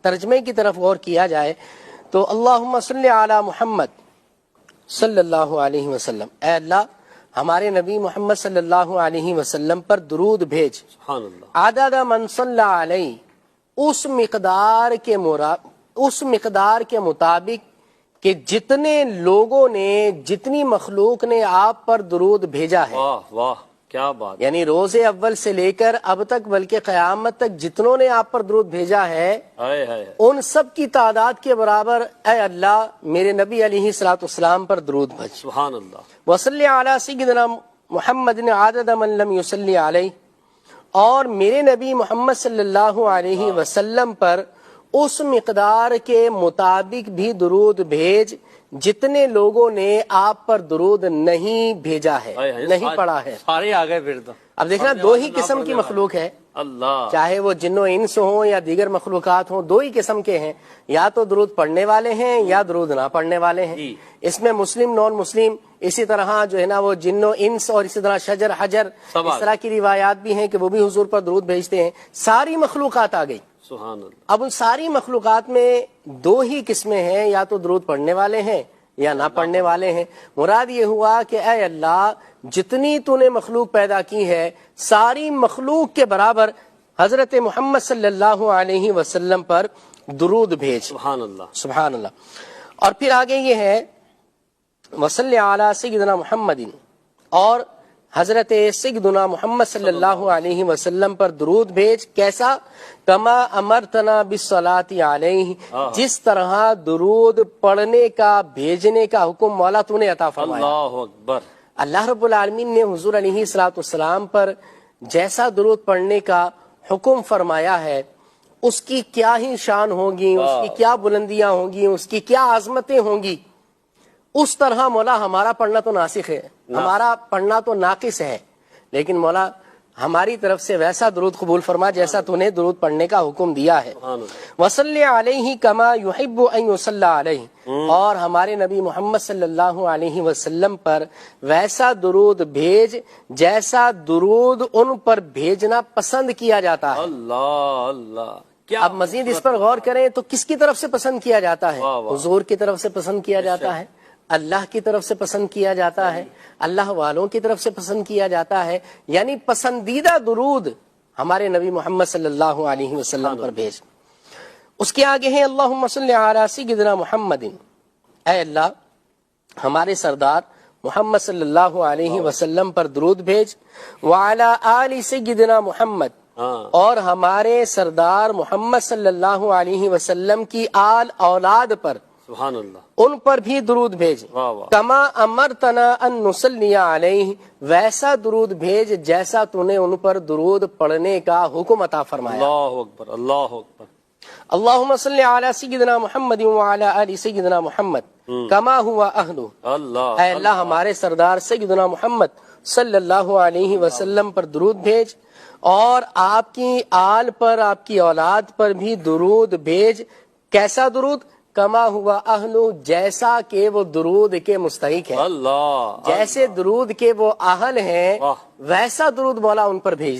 ترجمے کی طرف غور کیا جائے تو اللہم صلی علی محمد صلی اللہ علیہ وسلم، اے اللہ ہمارے نبی محمد صلی اللہ علیہ وسلم پر درود بھیج، سبحان اللہ، عدد من صلی علیہ، اس مقدار کے مطابق کہ جتنے لوگوں نے، جتنی مخلوق نے آپ پر درود بھیجا ہے۔ واہ واہ کیا بات، یعنی روز اول سے لے کر اب تک بلکہ قیامت تک جتنوں نے آپ پر درود بھیجا ہے، ہائے ہائے، ان سب کی تعداد کے برابر اے اللہ میرے نبی علیہ الصلوۃ والسلام پر درود بھیج۔ سبحان اللہ، وصلی علی سیدنا محمد عدد من لم یصلی علیہ، اور میرے نبی محمد صلی اللہ علیہ وسلم پر اس مقدار کے مطابق بھی درود بھیج جتنے لوگوں نے آپ پر درود نہیں بھیجا ہے، نہیں پڑھا ہے۔ سارے آ گئے پھر تو۔ اب دیکھنا دو ہی قسم کی مخلوق ہے، اللہ، چاہے وہ جن و انس ہوں یا دیگر مخلوقات ہوں، دو ہی قسم کے ہیں، یا تو درود پڑھنے والے ہیں یا درود نہ پڑھنے والے ہیں۔ جی، اس میں مسلم نان مسلم، اسی طرح جو ہے نا وہ جن و انس، اور اسی طرح شجر حجر، اس طرح کی روایات بھی ہیں کہ وہ بھی حضور پر درود بھیجتے ہیں۔ ساری مخلوقات آ گئی۔ سبحان اللہ، اب ان ساری مخلوقات میں دو ہی قسمیں ہیں، یا تو درود پڑھنے والے ہیں یا نہ پڑھنے والے ہیں۔ مراد یہ ہوا کہ اے اللہ جتنی تو نے مخلوق پیدا کی ہے، ساری مخلوق کے برابر حضرت محمد صلی اللہ علیہ وسلم پر درود بھیج۔ سبحان اللہ، سبحان اللہ۔ اور پھر آگے یہ ہے وصلی علی سیدنا محمد، اور حضرت سیدنا محمد صلی اللہ علیہ وسلم پر درود بھیج، کیسا؟ کما امرتنا بالصلاۃ علیہ، جس طرح درود پڑھنے کا، بھیجنے کا حکم مولا تو نے عطا فرمایا۔ اللہ اکبر، اللہ رب العالمین نے حضور علیہ الصلوۃ والسلام پر جیسا درود پڑھنے کا حکم فرمایا ہے، اس کی کیا ہی شان ہوگی، اس کی کیا بلندیاں ہوں گی، اس کی کیا عظمتیں ہوں گی، اس طرح مولا ہمارا پڑھنا تو ناسخ ہے، ہمارا پڑھنا تو ناقص ہے، لیکن مولا ہماری طرف سے ویسا درود قبول فرما جیسا تو نے درود پڑھنے کا حکم دیا ہے۔ وصلی علیہ کما یحب ان یصلی علیہ، اور ہمارے نبی محمد صلی اللہ علیہ وسلم پر ویسا درود بھیج جیسا درود ان پر بھیجنا پسند کیا جاتا ہے۔ اللہ اللہ، کیا اب مزید اس پر غور کریں تو کس کی طرف سے پسند کیا جاتا ہے؟ واہ واہ، حضور کی طرف سے پسند کیا جاتا ہے، اللہ کی طرف سے پسند کیا جاتا ہے، اللہ والوں کی طرف سے پسند کیا جاتا ہے، یعنی پسندیدہ درود ہمارے نبی محمد صلی اللہ علیہ وسلم پر بھیج۔ اس کے آگے ہیں اللہم صلی علی سیدنا محمد، اے اللہ ہمارے سردار محمد صلی اللہ علیہ وسلم پر درود بھیج، وعلی آل سیدنا محمد، اور ہمارے سردار محمد صلی اللہ علیہ وسلم کی آل اولاد پر، سبحان اللہ، ان پر بھی درود بھیج، واہ واہ، کما امرتنا ان نصلی علیہ، ویسا درود بھیج جیسا تو نے ان پر درود پڑھنے کا حکم عطا فرمایا۔ اللہ اکبر، اللہ اکبر، اللہم صلی علی سیدنا محمد وعلی آل سیدنا محمد کما ہوا اہلہ، اللہ، اے اللہ ہمارے سردار سیدنا محمد صلی اللہ علیہ وسلم پر درود بھیج، اور آپ کی آل پر، آپ کی اولاد پر بھی درود بھیج، کیسا درود؟ کما ہوا اہلہ، جیسا کہ وہ درود کے مستحق ہے، اللہ، جیسے درود کے وہ اہل ہیں واہ، ویسا درود مولا ان پر بھیج۔